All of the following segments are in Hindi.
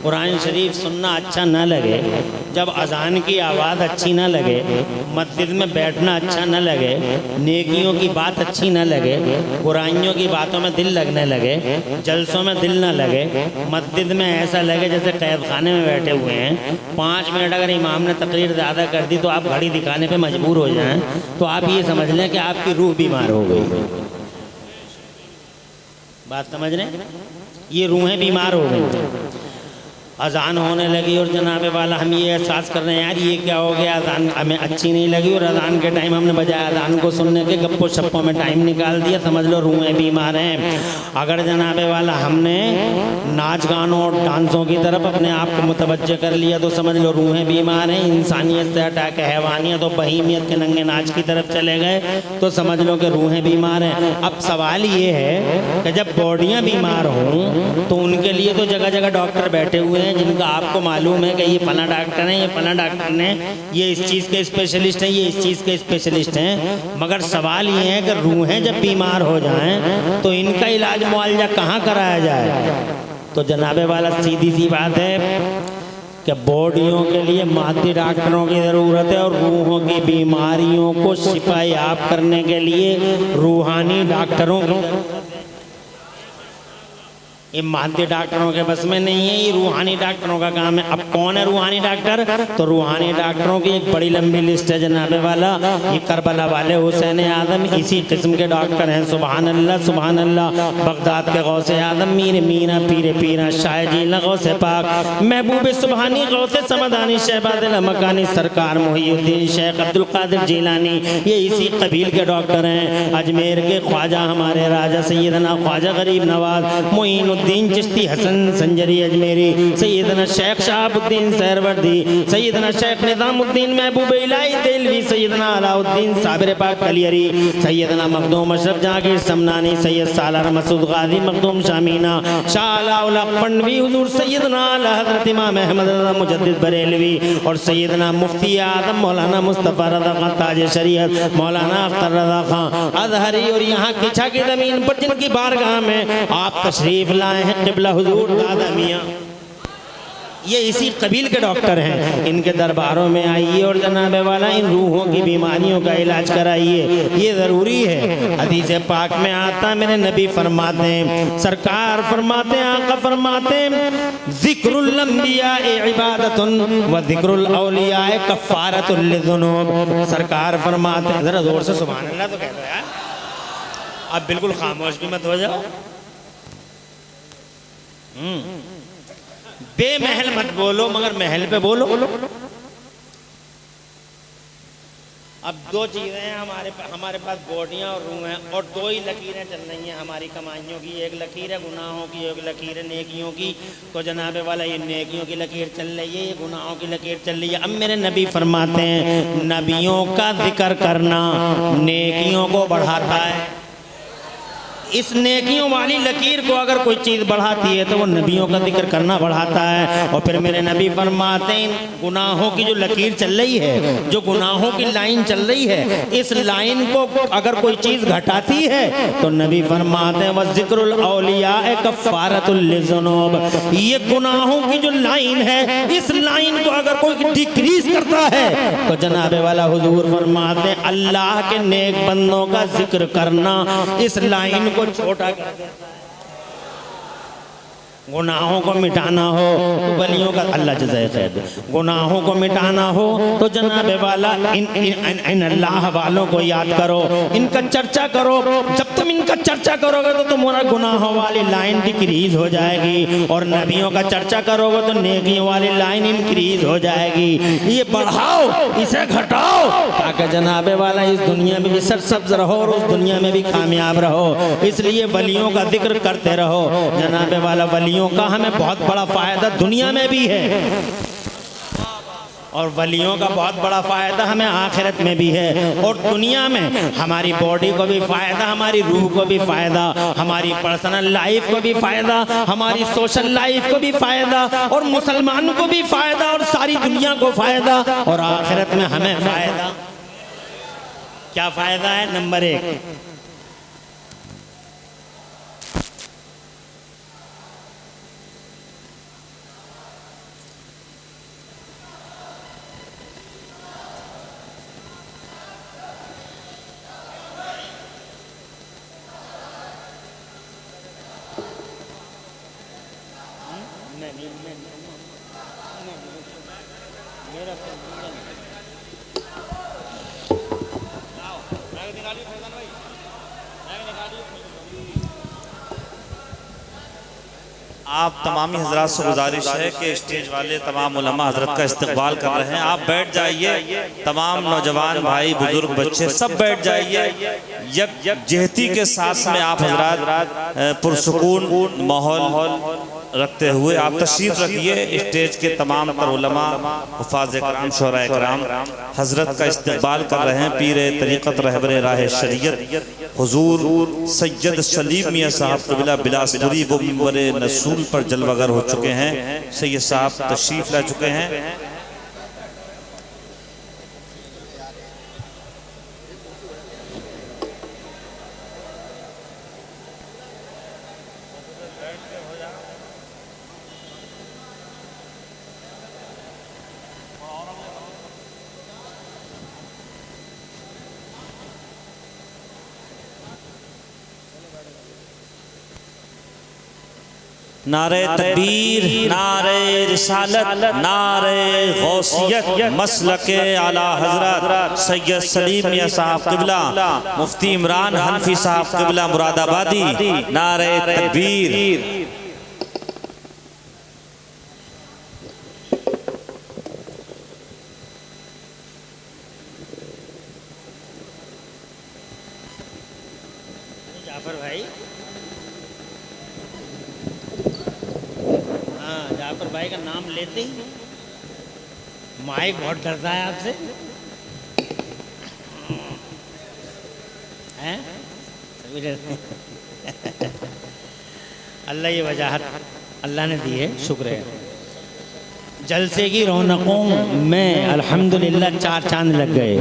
कुरान शरीफ सुनना अच्छा न लगे, जब अजान की आवाज़ अच्छी न लगे, मस्जिद में बैठना अच्छा न लगे, नेकियों की बात अच्छी न लगे, बुराइयों की बातों में दिल लगने लगे, जलसों में दिल न लगे, मस्जिद में ऐसा लगे जैसे कैद खाने में बैठे हुए हैं, 5 मिनट अगर इमाम ने तकरीर ज़्यादा कर दी तो आप घड़ी दिखाने पे मजबूर हो जाएं, तो आप ये समझ लें कि आपकी रूह बीमार हो गई। बात समझ रहे हैं? ये रूहें बीमार हो गई। अजान होने लगी और जनाबे वाला हम ये एहसास कर रहे हैं यार ये क्या हो गया, अजान हमें अच्छी नहीं लगी और अजान के टाइम हमने बजाय अजान को सुनने के गप्पो शप्पों में टाइम निकाल दिया, समझ लो रूहें बीमार हैं। अगर जनाबे वाला हमने नाच गानों और डांसों की तरफ अपने आप को मुतवज्जह कर लिया तो समझ लो रूहें बीमार हैं। इंसानियत से हटा के हैवानियत और बहीमियत के नंगे नाच की तरफ चले गए तो समझ लो कि रूहें बीमार हैं। अब सवाल ये है कि जब बॉडियाँ बीमार हों तो उनके लिए तो जगह जगह डॉक्टर बैठे हुए हैं जिनका आपको मालूम है कि ये फला डॉक्टर हैं, ये फला डॉक्टर ने, ये इस चीज़ के स्पेशलिस्ट हैं, ये इस चीज़ के स्पेशलिस्ट हैं। मगर सवाल ये है कि रूहें जब बीमार हो जाएं तो इनका इलाज मुआवजा कहाँ कराया जाए? तो जनाबे वाला सीधी सी बात है कि बॉडियों के लिए मादी डॉक्टरों की ज़रूरत है और रूहों की बीमारियों को शिफायाब करने के लिए रूहानी डॉक्टरों की ज़रूरत है। ये मादी डॉक्टरों के बस में नहीं है, ये रूहानी डॉक्टरों का काम है। अब कौन है रूहानी डॉक्टर? तो रूहानी डॉक्टरों की एक बड़ी लंबी लिस्ट है जनाबे वाला। ये करबला वाले हुसैन आदम इसी किस्म के डॉक्टर हैं। सुभान अल्लाह सुभान अल्लाह। बगदाद के गौसे आदम मीर मीना पीर पीरा शाहजीला गौसे पाक महबूब सुबहानी गौसे समदानी शहबाद मकानी सरकार मुहीउद्दीन शेख अब्दुल कादिर जिलानी, ये इसी कबील के डॉक्टर हैं। अजमेर के ख्वाजा हमारे राजा सैयदना ख्वाजा गरीब नवाज मोइनुद्दीन चिश्ती हसन संजरी अजमेरी, सैयदना शेख शहाबुद्दीन सहरवर्दी, सैयदना शेख निजामुद्दीन महबूब इलाही देलवी, सैयदना अलाउद्दीन साबिर पाक कलियरी, सैयदना मखदूम अशरफ जहांगीर समनानी, सैयद सालार मसूद गाजी मखदूम शामीना, शाह अलाउल्लाह पंडवी हुजूर सैयदना आला हज़रत इमाम अहमद रज़ा मुजद्दिद बरेलवी और सैयदना मुफ्ती आदम मौलाना मुस्तफ़ा रज़ा खान ताज शरीयत मौलाना अख्तर रज़ा खान अज़हरी और यहाँ किछा की ज़मीन पर जिनकी बारगाह में आप तशरीफ लाए हैं क़िबला हुजूर दादा मियाँ, ये इसी कबील के डॉक्टर हैं। इनके दरबारों में आइए और जनाबे वाला इन रूहों की बीमारियों का इलाज कराइए, ये ज़रूरी है। हदीस पाक में आता है मेरे नबी फरमाते हैं, सरकार फरमाते हैं, आका फरमाते हैं, ज़िक्रुल अंबिया इबादतुन व ज़िक्रुल औलिया कफ़ारतुल लिज़ुनूब। सरकार फरमाते हैं, ज़रा ज़ोर से सुभान अल्लाह तो कह दो यार, अब बिल्कुल खामोश भी मत हो जाओ। बेमहल मत बोलो मगर महल पे बोलो। अब दो चीज़ें हैं हमारे पास बॉडियाँ और रूह हैं और दो ही लकीरें चल रही हैं हमारी कमाइयों की। एक लकीर है गुनाहों की, एक लकीर है नेकियों की। तो जनाबे वाला ये नेकियों की लकीर चल रही है, ये गुनाहों की लकीर चल रही है। अब मेरे नबी फरमाते हैं, नबियों का जिक्र करना नेकियों को बढ़ाता है। इस नेकियों वाली लकीर को अगर कोई चीज़ बढ़ाती है तो वो नबियों का जिक्र करना बढ़ाता है। और फिर मेरे नबी फरमाते हैं, गुनाहों की जो लकीर चल रही है, जो गुनाहों की लाइन चल रही है, इस लाइन को अगर कोई चीज़ घटाती है तो नबी फरमाते हैं व ज़िक्रुल औलिया कफ़ारतुल लिज़ुनूब। ये गुनाहों की जो लाइन है, इस लाइन को अगर कोई डिक्रीज करता है तो जनाबे वाला हुजूर फरमाते हैं, अल्लाह के नेक बंदों का जिक्र करना इस लाइन को छोटा कर देता है। गुनाहों को मिटाना हो तो वलियों का अल्लाह जज़ाए खैर, गुनाहों को मिटाना हो तो जनाबे वाला इन अल्लाह वालों को याद करो, इनका चर्चा करो। जब तुम इनका चर्चा करोगे तो तुम्हारा गुनाहों वाली लाइन डिक्रीज हो जाएगी और नबियों का चर्चा करोगे तो नेकियों वाली लाइन इंक्रीज हो जाएगी। ये बढ़ाओ, इसे घटाओ ताकि जनाबे वाला इस दुनिया में भी सरसब्ज रहो और उस दुनिया में भी कामयाब रहो। इसलिए वलियों का जिक्र करते रहो। जनाबे वाला वलियों का हमें बहुत बड़ा फायदा दुनिया में भी है और वलियों का बहुत बड़ा फ़ायदा हमें आखिरत में भी है। और दुनिया में हमारी बॉडी को भी फ़ायदा, हमारी रूह को भी फ़ायदा, हमारी पर्सनल लाइफ को भी फ़ायदा, हमारी सोशल लाइफ को भी फ़ायदा और मुसलमान को भी फ़ायदा और सारी दुनिया को फ़ायदा और आखिरत में हमें फ़ायदा। क्या फ़ायदा है? नंबर 1, आप तमामी हजरात से गुजारिश है कि स्टेज वाले तमाम उलमा हजरत का इस्तकबाल कर रहे हैं, आप बैठ जाइए। तमाम नौजवान भाई बुजुर्ग बच्चे सब बैठ जाइए। यकजहती के साथ में आप हजरात पुरसुकून माहौल रखते हुए आप तशरीफ रखिए। स्टेज के तमाम तर उलमा, हुफ़ाज़ कराम, शोराए कराम हजरत का इस्तकबाल कर रहे हैं। पीर तरीक़त रहबर राह शरीयत हुजूर सैयद सलीम मियाँ साहब क़िबला बिलासपुरी वो मिंबर नसूल पर जलवागर हो चुके हैं। सैयद साहब तशरीफ ला चुके हैं। नारे तकबीर, नारे रिसालत, नारे गौसियत, मसलके आला हजरत सैयद सलीम मियाँ साहब क़िबला, मुफ्ती इमरान हनफी साहब क़िबला मुरादाबादी। नारे तकबीर। जाफर भाई, जाफर भाई का नाम लेते ही माइक बहुत डरता है आपसे, हैं? सभी डरते हैं। अल्लाह ये वजाहत अल्लाह ने दी है, शुक्र है। जलसे की रौनकों में अल्हम्दुलिल्लाह चार चांद लग गए।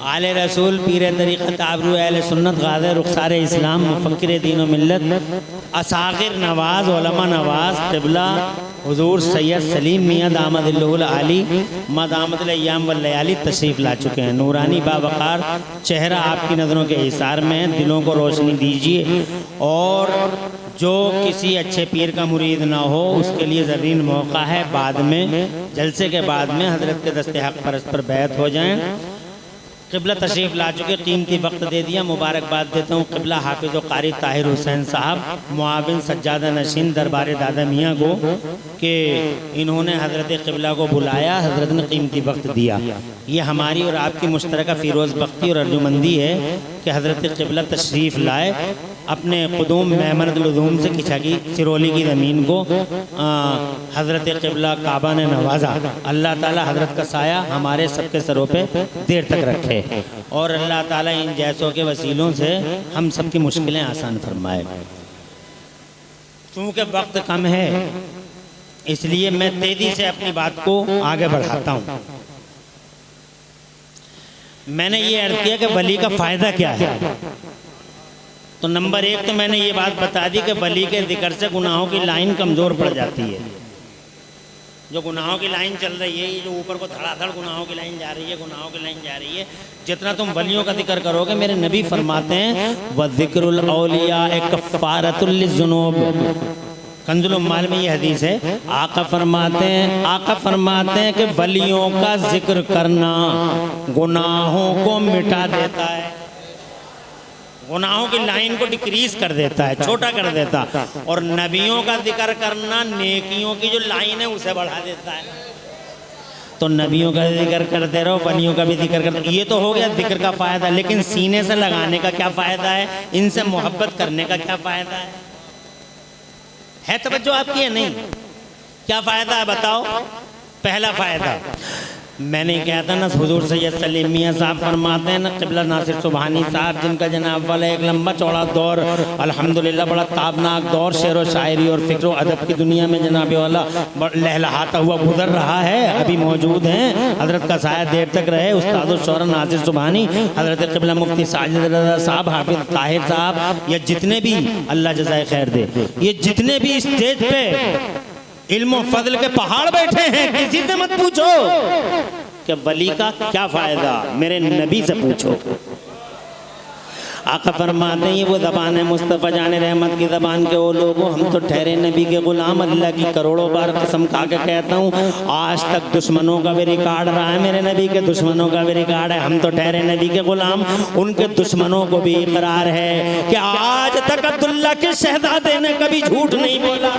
आले रसूल, पीर तरीक़त, आबरू अहले सुन्नत, गाज़ी रुख़सार इस्लाम, मुफ़क्किर दीन व मिल्लत, असाग़िर नवाज़, उलमा नवाज़ क़िबला हुज़ूर सैयद सलीम मियाँ दामदिल्लहुल आली मदामतुल अय्याम वल लयाली तशरीफ़ ला चुके हैं। नूरानी बावक़ार चेहरा आपकी नज़रों के हिसार में है, दिलों को रोशनी दीजिए। और जो किसी अच्छे पीर का मुरीद ना हो उसके लिए ज़रीन मौका है, बाद में जलसे के बाद में हज़रत के दस्ते हक़ परस्त पर बैत हो जाएं। क़िबला तशरीफ़ ला चुके, कीमती वक्त दे दिया। मुबारकबाद देता हूँ क़िबला हाफ़िज़ व क़ारी ताहिर हुसैन साहब, मुआविन सज्जादा नशीन दरबार दादा मियाँ को कि इन्होंने हज़रत क़िबला को बुलाया, हज़रत ने कीमती वक्त दिया। ये हमारी और आपकी मुश्तरका फ़िरोज़ बख्ती और अर्जुमंदी है कि हज़रत क़िबला तशरीफ़ लाए, अपने क़ुदूम मेमनत लुज़ूम से किसा की सिरोली की ज़मीन को हज़रत क़िबला काबा ने नवाजा। अल्लाह ताला हज़रत का साया हमारे सबके सरों पे देर तक रखे और अल्लाह ताला इन जैसों के वसीलों से हम सब की मुश्किलें आसान फरमाए। चूँकि वक्त कम है इसलिए मैं तेज़ी से अपनी बात को आगे बढ़ाता हूँ। मैंने ये अर्ज़ किया कि वली का फ़ायदा क्या है। तो नंबर एक तो मैंने ये बात बता दी कि वली के ज़िक्र से गुनाहों की लाइन कमज़ोर पड़ जाती है। जो गुनाहों की लाइन चल रही है, ये जो ऊपर को धड़ाधड़ गुनाहों की लाइन जा रही है, गुनाहों की लाइन जा रही है, जितना तुम वलियों का जिक्र करोगे, मेरे नबी फरमाते हैं व ज़िक्रुल औलिया कफ़ारतुल लिज़्ज़ुनूब। कंजुल उम्माल में ये हदीस है। आका फरमाते हैं कि वलियों का जिक्र करना गुनाहों को मिटा देता है, गुनाहों की लाइन को डिक्रीज कर देता है, छोटा कर देता। और नबियों का जिक्र करना नेकियों की जो लाइन है उसे बढ़ा देता है। तो नबियों का जिक्र करते रहो, वलियों का भी जिक्र करते। ये तो हो गया जिक्र का फ़ायदा, लेकिन सीने से लगाने का क्या फ़ायदा है, इनसे मोहब्बत करने का क्या फ़ायदा है तवज्जो आपकी है नहीं? क्या फ़ायदा है बताओ? पहला फ़ायदा मैंने कहा था ना, हुजूर सैयद सलीम मियाँ साहब फरमाते हैं ना, क़िबला नासिर सुबहानी साहब जिनका जनाब वाला एक लंबा चौड़ा दौर अल्हम्दुलिल्लाह बड़ा ताबनाक दौर शेर व शायरी और फ़िक्र व अदब की दुनिया में जनाब वाला लहलहाता हुआ गुजर रहा है, अभी मौजूद हैं। हज़रत का साया देर तक रहे। उस्ताद शौरा नासिर सुबहानी, हज़रत क़िबला मुफ्ती साजिद रज़ा साहब, हाफिज़ ताहिर साहब, ये जितने भी अल्लाह जज़ाए खैर दे, ये जितने भी स्टेज पे इल्म और फजल के पहाड़ बैठे हैं, किसी से मत पूछो कि वली का क्या फायदा, मेरे नबी से पूछो। आका फरमाते हैं वो ज़बान है मुस्तफ़ा जान रहमत की ज़बान के वो लोगों, हम तो ठहरे नबी के ग़ुलाम। अल्लाह की करोड़ों बार कसम खा के कहता हूँ, आज तक दुश्मनों का भी रिकॉर्ड रहा है, मेरे नबी के दुश्मनों का भी रिकॉर्ड है। हम तो ठहरे नबी के ग़ुलाम, उनके दुश्मनों को भी इकरार है कि आज तक अब्दुल्ला के शहजादे ने कभी झूठ नहीं बोला,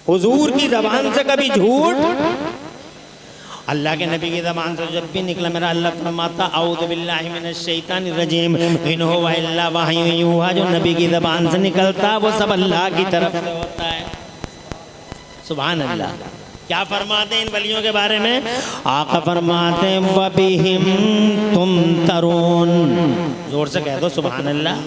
हुजूर की ज़बान से कभी झूठ। अल्लाह के नबी की ज़बान से जब भी निकला मेरा अल्लाह फरमाता औज़ु बिल्लाहि मिनश शैतानिर रजीम इन हुवा इल्ला वह्युन यूहा। जो नबी की ज़बान से निकलता वो सब अल्लाह की तरफ से होता है। सुभान अल्लाह। क्या फरमाते हैं इन वलियों के बारे में? आका फरमाते हैं वबिहिम तुमतरून। जोर से कह दो सुभान अल्लाह।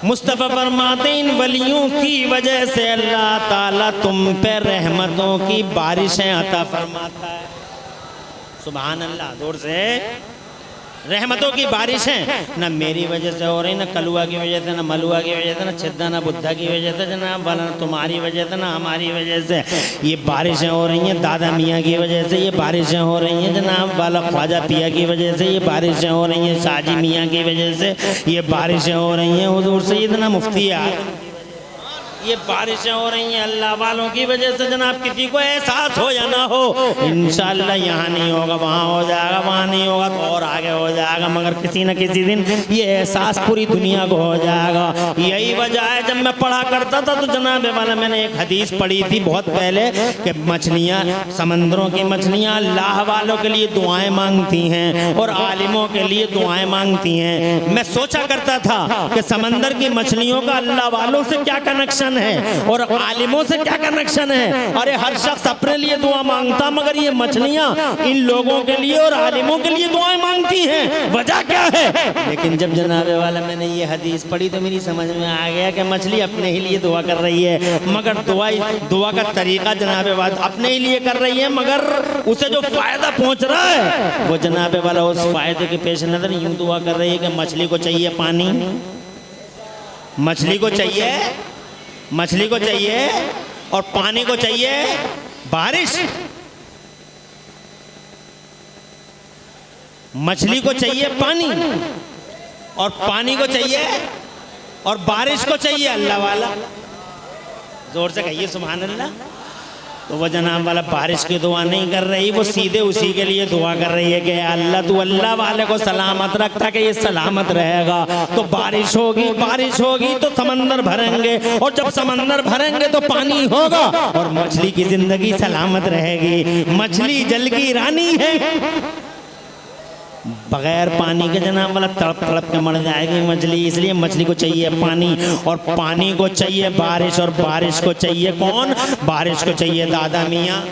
मुस्तफ़ा फरमाते इन वलियों की वजह से अल्लाह ताला तुम पे रहमतों की बारिशें अता फरमाता है। सुभान अल्लाह। जोर से। रहमतों की बारिशें ना मेरी वजह से हो रही, ना कलुआ की वजह से, ना मलुआ की वजह से, ना छिद्दा ना बुद्धा की वजह से जनाब वाला, ना तुम्हारी वजह से, ना हमारी वजह से ये बारिशें हो रही हैं। दादा मियाँ की वजह से ये बारिशें हो रही हैं जनाब वाला, ख्वाजा पिया की वजह से ये बारिशें हो रही हैं, शाहजी मियाँ की वजह से ये बारिशें हो रही हैं, हुजूर सैयदना मुफ्ती आज़म ये बारिशें हो रही हैं अल्लाह वालों की वजह से। जनाब किसी को एहसास हो या ना हो, इंशाअल्लाह यहाँ नहीं होगा वहाँ हो जाएगा, वहाँ नहीं होगा तो और आगे हो जाएगा, मगर किसी न किसी दिन ये एहसास पूरी दुनिया को हो जाएगा। यही वजह है जब मैं पढ़ा करता था तो जनाब वाला मैंने एक हदीस पढ़ी थी बहुत पहले कि मछलियाँ, समंदरों की मछलियाँ अल्लाह वालों के लिए दुआएं मांगती हैं और आलिमों के लिए दुआएं मांगती हैं। मैं सोचा करता था कि समंदर की मछलियों का अल्लाह वालों से क्या कनेक्शन है और आलिमों से क्या कनेक्शन है। अरे हर शख्स अपने लिए दुआ मांगता, मगर ये मछलियां इन लोगों के लिए और आलिमों के लिए दुआएं मांगती हैं, वजह क्या है? लेकिन जब जनाबे वाला मैंने ये हदीस पढ़ी तो मेरी समझ में आ गया कि मछली अपने ही लिए दुआ कर रही है, मगर दुआ का तरीका जनाबे वाला अपने ही लिए कर रही है, मगर उसे जो फायदा पहुंच रहा है वो जनाबे वाला उस फायदे के पेश नजर यूं दुआ कर रही है कि मछली को चाहिए पानी, मछली को चाहिए, मछली को चाहिए और पानी को चाहिए बारिश, मछली को चाहिए पानी और पानी को चाहिए और बारिश को चाहिए अल्लाह वाला। जोर से कहिए सुभान अल्लाह। तो वह जनाब वाला बारिश की दुआ नहीं कर रही, वो सीधे उसी के लिए दुआ कर रही है कि अल्लाह तू अल्लाह वाले को सलामत रखता कि ये सलामत रहेगा तो बारिश होगी, बारिश होगी तो समंदर भरेंगे और जब समंदर भरेंगे तो पानी होगा और मछली की जिंदगी सलामत रहेगी। मछली जल की रानी है, बगैर पानी के जनाब वाला तड़प तड़प के मर जाएगी मछली, इसलिए मछली को चाहिए पानी और पानी को चाहिए बारिश और बारिश को चाहिए कौन? बारिश को चाहिए दादा मियाँ,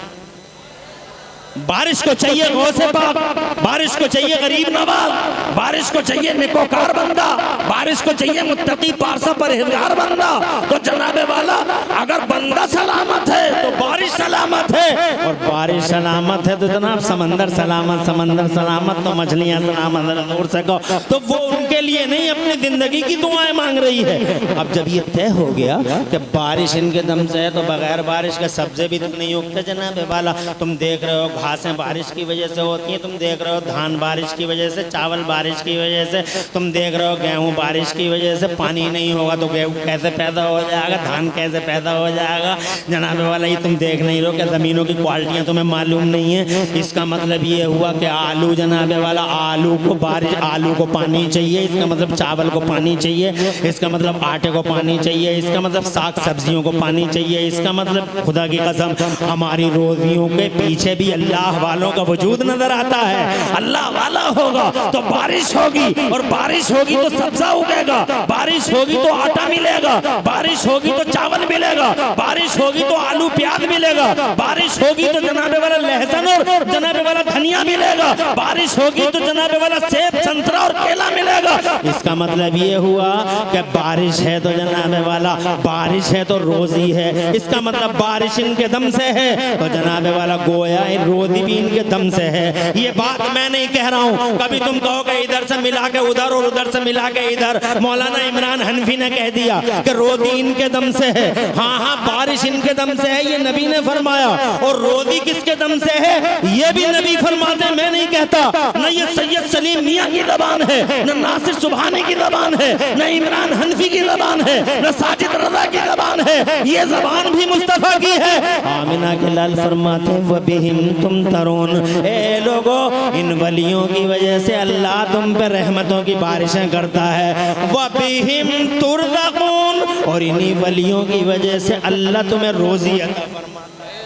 बारिश को चाहिए गौसे पाक, बारिश को चाहिए गरीब नवाज, बारिश को चाहिए नेकोकार बंदा, बारिश को चाहिए मुत्तकी पारसा परहेजगार बंदा। तो जनाबे वाला अगर बंदा सलामत है तो बारिश सलामत है और बारिश सलामत है तो जनाब समंदर सलामत, समंदर सलामत तो मछलियाँ सलामत। दूर से कहो तो वो उनके लिए नहीं अपनी जिंदगी की दुआएं मांग रही है। अब जब ये तय हो गया कि बारिश इनके दम से है तो बगैर बारिश के सब्जे भी तो नहीं उगते जनाबे वाला। तुम देख रहे हो घासें बारिश की वजह से होती हैं, तुम देख रहे हो धान बारिश की वजह से, चावल बारिश की वजह से, तुम देख रहे हो गेहूं बारिश की वजह से। पानी नहीं होगा तो गेहूं कैसे पैदा हो जाएगा, धान कैसे पैदा हो जाएगा जनाबे वाला? ये तुम देख नहीं रहो कि ज़मीनों की क्वालिटियाँ तुम्हें मालूम नहीं है। इसका मतलब ये हुआ कि आलू जनाबे वाला, आलू को बारिश, आलू को पानी चाहिए, इसका मतलब चावल को पानी चाहिए, इसका मतलब आटे को पानी चाहिए, इसका मतलब साग सब्जियों को पानी चाहिए, इसका मतलब खुदा की कसम हमारी रोजियों के पीछे भी अल्लाह वालों का वजूद नजर आता है। अल्लाह वाला होगा तो बारिश होगी और बारिश होगी तो सब्जा उगेगा, बारिश होगी तो आटा मिलेगा, बारिश होगी तो चावल मिलेगा, बारिश होगी तो आलू प्याज मिलेगा, बारिश होगी तो जनाबे वाला लहसुन और जनाबे वाला धनिया मिलेगा, बारिश होगी तो जनाबे वाला सेब संतरा और केला मिलेगा, जाएगा। इसका मतलब ये हुआ कि बारिश है तो जनाबे वाला बारिश है तो रोजी है, इसका मतलब बारिश इनके दम से है तो जनाबे वाला गोया रोजी भी इनके दम से है। ये बात मैं नहीं कह रहा हूँ, कभी तुम कहोगे इधर से मिला के उधर और उधर से मिला के इधर। मौलाना इमरान हनफी ने कह दिया कि रोजी इनके दम से है, हाँ हाँ बारिश इनके दम से है, ये नबी ने फरमाया। और रोजी किसके दम से है ये भी नबी फरमाते, मैं नहीं कहता। न ये सैयद सलीम मियां की ज़बान है, न नासिर सुबहानी की ज़बान है, न इमरान हनफी की ज़बान है, न साजिद रज़ा की ज़बान है, ये ज़बान भी मुस्तफ़ा की है। आमिना के लाल फरमाते व बिहिम तुम तरून, ए लोगो इन वलियों की वजह से अल्लाह तुम पर रहमतों की बारिशें करता है। व बिहिम तुरज़क़ून, और इन्हीं वलियों की वजह से अल्लाह तुम्हें रोजी अता फरमाता है।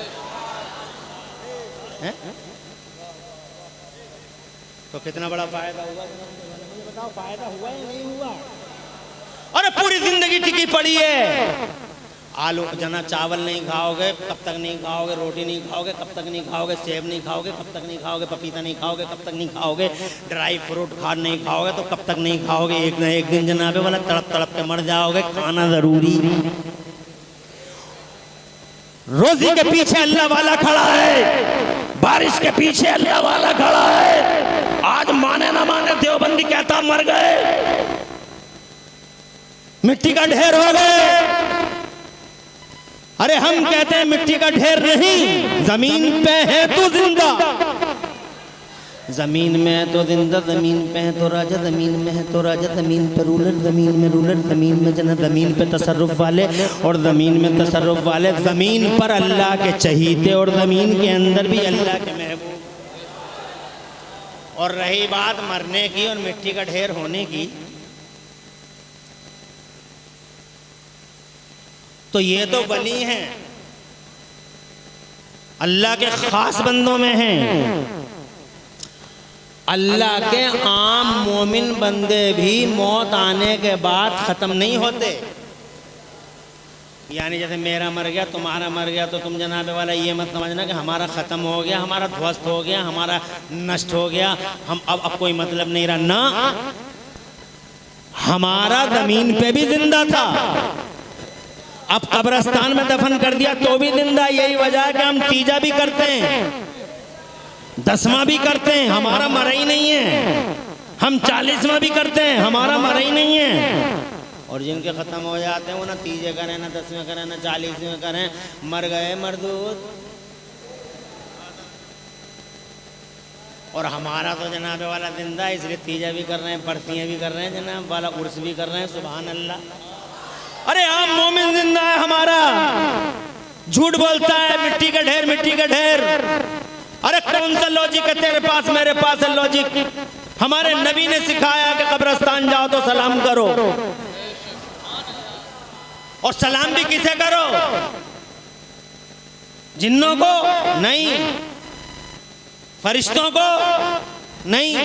तो कितना बड़ा फायदा हुआ, मुझे बताओ फायदा हुआ या नहीं हुआ? अरे पूरी जिंदगी टिकी पड़ी है। आलू जना चावल नहीं खाओगे कब तक नहीं खाओगे, रोटी नहीं खाओगे कब तक नहीं खाओगे, सेब नहीं खाओगे कब तक नहीं खाओगे, पपीता नहीं खाओगे कब तक नहीं खाओगे, ड्राई फ्रूट खाद नहीं खाओगे तो कब तक नहीं खाओगे। एक ना एक दिन जनाबे वाला तड़प तड़प के मर जाओगे, खाना जरूरी। रोजी के पीछे अल्लाह वाला खड़ा है, बारिश के पीछे अल्लाह वाला खड़ा है। आज माने ना माने देवबंदी कहता मर गए, मिट्टी का ढेर हो गए। अरे हम कहते हैं मिट्टी का ढेर नहीं, जमीन पे है तो जिंदा, जमीन में है तो जिंदा, जमीन पे है तो राजा, जमीन में है तो राजा, जमीन पे रूलर, जमीन में रूलर, जमीन में जना, जमीन पे तसर्रुफ वाले और जमीन में तसर्रुफ वाले, जमीन पर अल्लाह के चहीते और जमीन के अंदर भी अल्लाह के महबूब। और रही बात मरने की और मिट्टी का ढेर होने की, तो ये तो वली हैं, अल्लाह के खास बंदों में हैं। अल्लाह के आम मोमिन बंदे भी मौत आने के बाद ख़त्म नहीं होते। यानी जैसे मेरा मर गया तुम्हारा मर गया तो तुम जनाबे वाला ये मत समझना कि हमारा ख़त्म हो गया, हमारा ध्वस्त हो गया, हमारा नष्ट हो गया, हम अब कोई मतलब नहीं रहा ना। हमारा ज़मीन पे भी जिंदा था, अब कब्रिस्तान में दफन कर दिया तो भी जिंदा। यही वजह है कि हम तीजा भी करते हैं, दसवां भी करते हैं, हमारा मरा ही नहीं है। हम 40वां भी करते हैं, हमारा मरा ही नहीं है। और जिनके ख़त्म हो जाते हैं वो ना तीजे करें, ना 10वें करें, ना 40वें करें, मर गए मरदूद। और हमारा तो जनाब वाला जिंदा है, इसलिए तीजा भी कर रहे हैं, बरतियाँ भी कर रहे हैं, जनाब वाला उर्स भी कर रहे हैं। सुभान अल्लाह। अरे आम मोमिन जिंदा है हमारा, झूठ बोलता है मिट्टी का ढेर, मिट्टी का ढेर। अरे कौन सा लॉजिक है तेरे पास, मेरे पास है लॉजिक। हमारे नबी ने सिखाया कि कब्रिस्तान जाओ तो सलाम करो, और सलाम भी किसे करो? जिन्नों को नहीं, फरिश्तों को नहीं,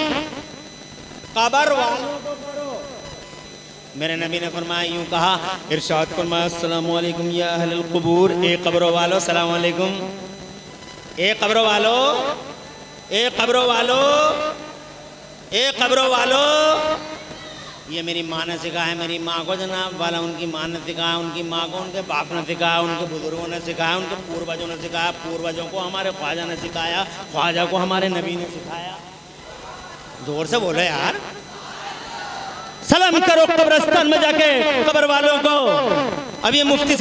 कब्र वालों को करो। मेरे नबी ने फरमाया, यूं कहा, इरशाद फरमाया, अस्सलामु अलैकुम या अहलल क़ुबूर, ए कब्रों वालो सलाम अलैकुम, ए कब्रों वालो, ए कब्रों वालो, ए कब्रों वालो। ये मेरी माँ ने सिखाया, मेरी माँ को जनाब वाला उनकी माँ ने सिखाया, उनकी माँ को उनके बाप ने सिखाया, उनके बुजुर्गों ने सिखाया, उनके पूर्वजों ने सिखाया, पूर्वजों को हमारे ख्वाजा ने सिखाया, ख्वाजा को हमारे नबी ने सिखाया। जोर से बोलो यार, सलाम करो कब्रिस्तान में जाके कब्र वालों को। अब ये मुफ्ती